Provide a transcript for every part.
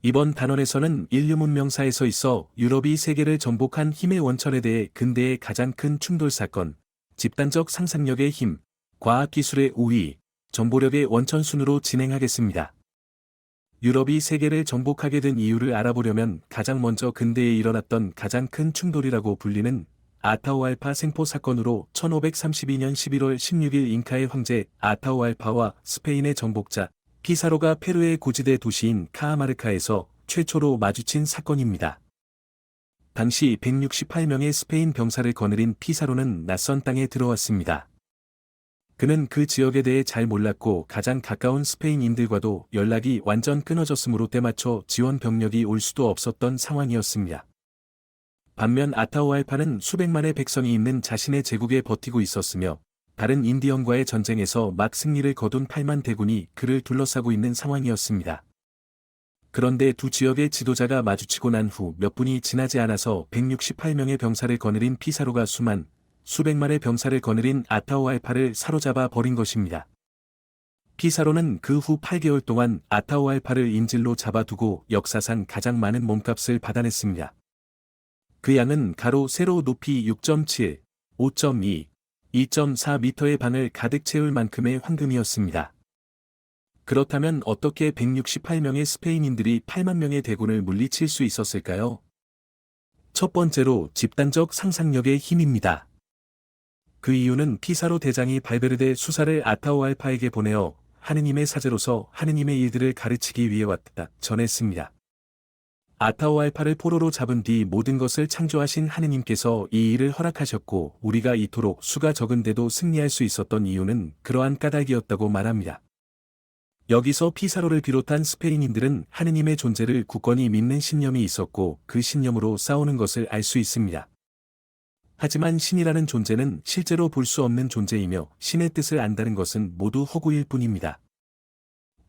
이번 단원에서는 인류 문명사에서 있어 유럽이 세계를 정복한 힘의 원천에 대해 근대의 가장 큰 충돌 사건, 집단적 상상력의 힘, 과학기술의 우위, 정보력의 원천 순으로 진행하겠습니다. 유럽이 세계를 정복하게 된 이유를 알아보려면 가장 먼저 근대에 일어났던 가장 큰 충돌이라고 불리는 아타우알파 생포 사건으로 1532년 11월 16일 잉카의 황제 아타우알파와 스페인의 정복자 피사로가 페루의 고지대 도시인 카하마르카에서 최초로 마주친 사건입니다. 당시 168명의 스페인 병사를 거느린 피사로는 낯선 땅에 들어왔습니다. 그는 그 지역에 대해 잘 몰랐고 가장 가까운 스페인인들과도 연락이 완전 끊어졌으므로 때맞춰 지원 병력이 올 수도 없었던 상황이었습니다. 반면 아타우알파는 수백만의 백성이 있는 자신의 제국에 버티고 있었으며 다른 인디언과의 전쟁에서 막 승리를 거둔 8만 대군이 그를 둘러싸고 있는 상황이었습니다. 그런데 두 지역의 지도자가 마주치고 난 후 몇 분이 지나지 않아서 168명의 병사를 거느린 피사로가 수백만의 병사를 거느린 아타우알파를 사로잡아 버린 것입니다. 피사로는 그 후 8개월 동안 아타우알파를 인질로 잡아두고 역사상 가장 많은 몸값을 받아냈습니다. 그 양은 가로 세로 높이 6.7, 5.2, 2.4m의 방을 가득 채울 만큼의 황금이었습니다. 그렇다면 어떻게 168명의 스페인인들이 8만 명의 대군을 물리칠 수 있었을까요? 첫 번째로 집단적 상상력의 힘입니다. 그 이유는 피사로 대장이 발베르데 수사를 아타우알파에게 보내어 하느님의 사제로서 하느님의 일들을 가르치기 위해 왔다 전했습니다. 아타우알파를 포로로 잡은 뒤 모든 것을 창조하신 하느님께서 이 일을 허락하셨고 우리가 이토록 수가 적은데도 승리할 수 있었던 이유는 그러한 까닭이었다고 말합니다. 여기서 피사로를 비롯한 스페인인들은 하느님의 존재를 굳건히 믿는 신념이 있었고 그 신념으로 싸우는 것을 알 수 있습니다. 하지만 신이라는 존재는 실제로 볼 수 없는 존재이며 신의 뜻을 안다는 것은 모두 허구일 뿐입니다.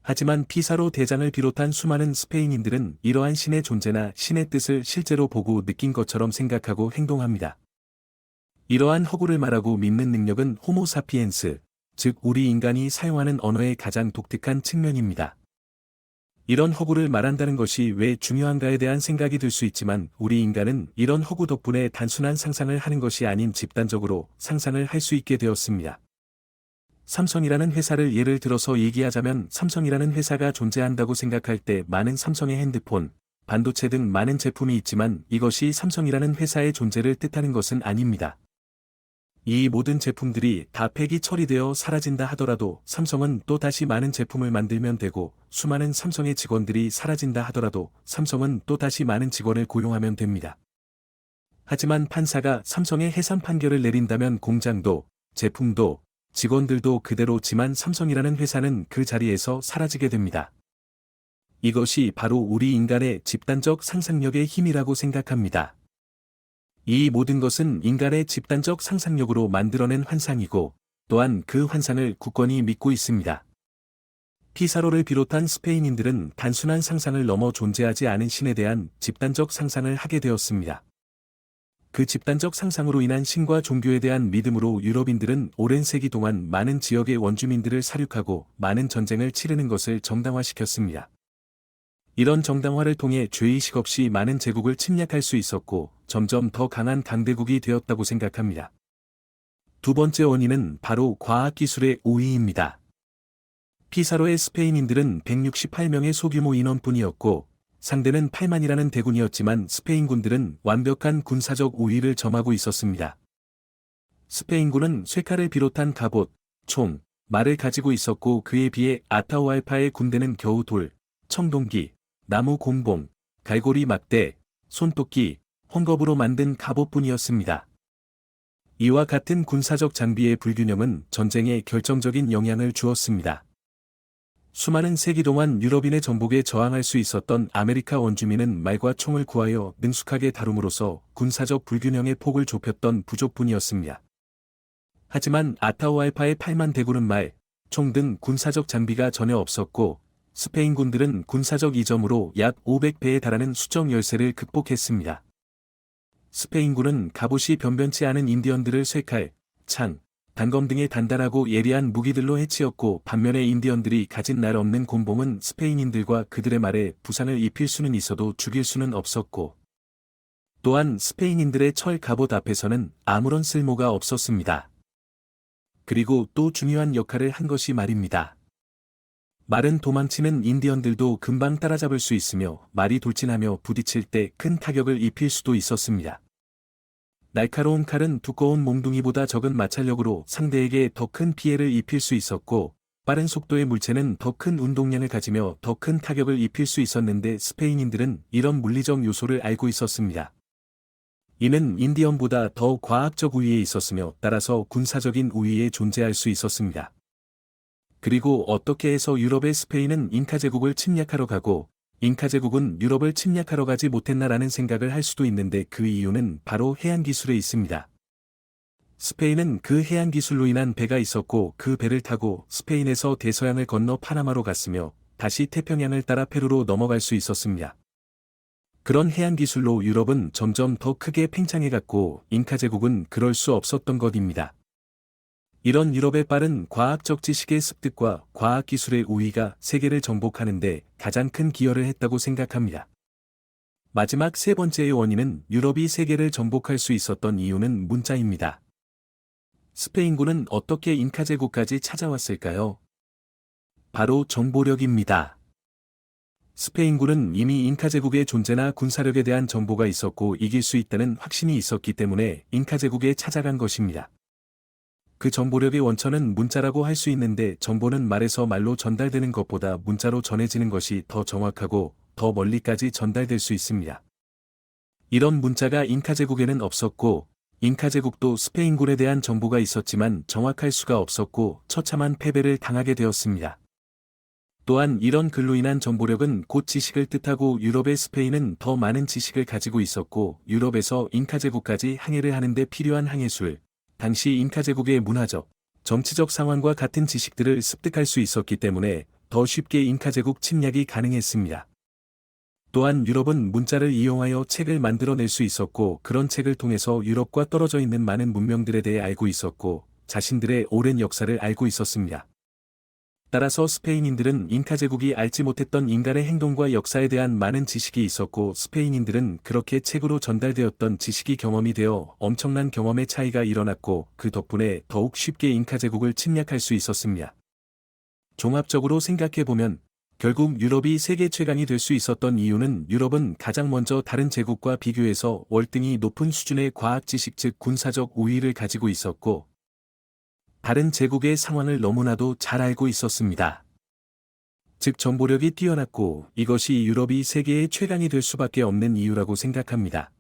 하지만 피사로 대장을 비롯한 수많은 스페인인들은 이러한 신의 존재나 신의 뜻을 실제로 보고 느낀 것처럼 생각하고 행동합니다. 이러한 허구를 말하고 믿는 능력은 호모 사피엔스, 즉 우리 인간이 사용하는 언어의 가장 독특한 측면입니다. 이런 허구를 말한다는 것이 왜 중요한가에 대한 생각이 들 수 있지만 우리 인간은 이런 허구 덕분에 단순한 상상을 하는 것이 아닌 집단적으로 상상을 할 수 있게 되었습니다. 삼성이라는 회사를 예를 들어서 얘기하자면 삼성이라는 회사가 존재한다고 생각할 때 많은 삼성의 핸드폰, 반도체 등 많은 제품이 있지만 이것이 삼성이라는 회사의 존재를 뜻하는 것은 아닙니다. 이 모든 제품들이 다 폐기 처리되어 사라진다 하더라도 삼성은 또 다시 많은 제품을 만들면 되고 수많은 삼성의 직원들이 사라진다 하더라도 삼성은 또 다시 많은 직원을 고용하면 됩니다. 하지만 판사가 삼성의 해산 판결을 내린다면 공장도, 제품도, 직원들도 그대로지만 삼성이라는 회사는 그 자리에서 사라지게 됩니다. 이것이 바로 우리 인간의 집단적 상상력의 힘이라고 생각합니다. 이 모든 것은 인간의 집단적 상상력으로 만들어낸 환상이고 또한 그 환상을 굳건히 믿고 있습니다. 피사로를 비롯한 스페인인들은 단순한 상상을 넘어 존재하지 않은 신에 대한 집단적 상상을 하게 되었습니다. 그 집단적 상상으로 인한 신과 종교에 대한 믿음으로 유럽인들은 오랜 세기 동안 많은 지역의 원주민들을 살육하고 많은 전쟁을 치르는 것을 정당화시켰습니다. 이런 정당화를 통해 죄의식 없이 많은 제국을 침략할 수 있었고 점점 더 강한 강대국이 되었다고 생각합니다. 두 번째 원인은 바로 과학기술의 우위입니다. 피사로의 스페인인들은 168명의 소규모 인원뿐이었고 상대는 8만이라는 대군이었지만 스페인군들은 완벽한 군사적 우위를 점하고 있었습니다. 스페인군은 쇠칼을 비롯한 갑옷, 총, 말을 가지고 있었고 그에 비해 아타우알파의 군대는 겨우 돌, 청동기, 나무 공봉, 갈고리 막대, 손도끼, 헝겊으로 만든 갑옷뿐이었습니다. 이와 같은 군사적 장비의 불균형은 전쟁에 결정적인 영향을 주었습니다. 수많은 세기 동안 유럽인의 정복에 저항할 수 있었던 아메리카 원주민은 말과 총을 구하여 능숙하게 다룸으로써 군사적 불균형의 폭을 좁혔던 부족뿐이었습니다. 하지만 아타우알파의 8만 대군은 말, 총 등 군사적 장비가 전혀 없었고 스페인군들은 군사적 이점으로 약 500배에 달하는 수적 열세를 극복했습니다. 스페인군은 갑옷이 변변치 않은 인디언들을 쇠칼, 창, 단검 등의 단단하고 예리한 무기들로 해치었고 반면에 인디언들이 가진 날 없는 곤봉은 스페인인들과 그들의 말에 부상을 입힐 수는 있어도 죽일 수는 없었고 또한 스페인인들의 철 갑옷 앞에서는 아무런 쓸모가 없었습니다. 그리고 또 중요한 역할을 한 것이 말입니다. 말은 도망치는 인디언들도 금방 따라잡을 수 있으며 말이 돌진하며 부딪힐 때 큰 타격을 입힐 수도 있었습니다. 날카로운 칼은 두꺼운 몽둥이보다 적은 마찰력으로 상대에게 더 큰 피해를 입힐 수 있었고 빠른 속도의 물체는 더 큰 운동량을 가지며 더 큰 타격을 입힐 수 있었는데 스페인인들은 이런 물리적 요소를 알고 있었습니다. 이는 인디언보다 더 과학적 우위에 있었으며 따라서 군사적인 우위에 존재할 수 있었습니다. 그리고 어떻게 해서 유럽의 스페인은 잉카 제국을 침략하러 가고 잉카 제국은 유럽을 침략하러 가지 못했나라는 생각을 할 수도 있는데 그 이유는 바로 해안 기술에 있습니다. 스페인은 그 해안 기술로 인한 배가 있었고 그 배를 타고 스페인에서 대서양을 건너 파나마로 갔으며 다시 태평양을 따라 페루로 넘어갈 수 있었습니다. 그런 해안 기술로 유럽은 점점 더 크게 팽창해갔고 잉카 제국은 그럴 수 없었던 것입니다. 이런 유럽의 빠른 과학적 지식의 습득과 과학기술의 우위가 세계를 정복하는 데 가장 큰 기여를 했다고 생각합니다. 마지막 세 번째의 원인은 유럽이 세계를 정복할 수 있었던 이유는 문자입니다. 스페인군은 어떻게 잉카 제국까지 찾아왔을까요? 바로 정보력입니다. 스페인군은 이미 잉카 제국의 존재나 군사력에 대한 정보가 있었고 이길 수 있다는 확신이 있었기 때문에 잉카 제국에 찾아간 것입니다. 그 정보력의 원천은 문자라고 할 수 있는데 정보는 말에서 말로 전달되는 것보다 문자로 전해지는 것이 더 정확하고 더 멀리까지 전달될 수 있습니다. 이런 문자가 잉카 제국에는 없었고 잉카 제국도 스페인군에 대한 정보가 있었지만 정확할 수가 없었고 처참한 패배를 당하게 되었습니다. 또한 이런 글로 인한 정보력은 곧 지식을 뜻하고 유럽의 스페인은 더 많은 지식을 가지고 있었고 유럽에서 잉카 제국까지 항해를 하는데 필요한 항해술, 당시 잉카 제국의 문화적, 정치적 상황과 같은 지식들을 습득할 수 있었기 때문에 더 쉽게 잉카 제국 침략이 가능했습니다. 또한 유럽은 문자를 이용하여 책을 만들어낼 수 있었고 그런 책을 통해서 유럽과 떨어져 있는 많은 문명들에 대해 알고 있었고 자신들의 오랜 역사를 알고 있었습니다. 따라서 스페인인들은 잉카 제국이 알지 못했던 인간의 행동과 역사에 대한 많은 지식이 있었고 스페인인들은 그렇게 책으로 전달되었던 지식이 경험이 되어 엄청난 경험의 차이가 일어났고 그 덕분에 더욱 쉽게 잉카 제국을 침략할 수 있었습니다. 종합적으로 생각해보면 결국 유럽이 세계 최강이 될 수 있었던 이유는 유럽은 가장 먼저 다른 제국과 비교해서 월등히 높은 수준의 과학 지식 즉 군사적 우위를 가지고 있었고 다른 제국의 상황을 너무나도 잘 알고 있었습니다. 즉 정보력이 뛰어났고 이것이 유럽이 세계의 최강이 될 수밖에 없는 이유라고 생각합니다.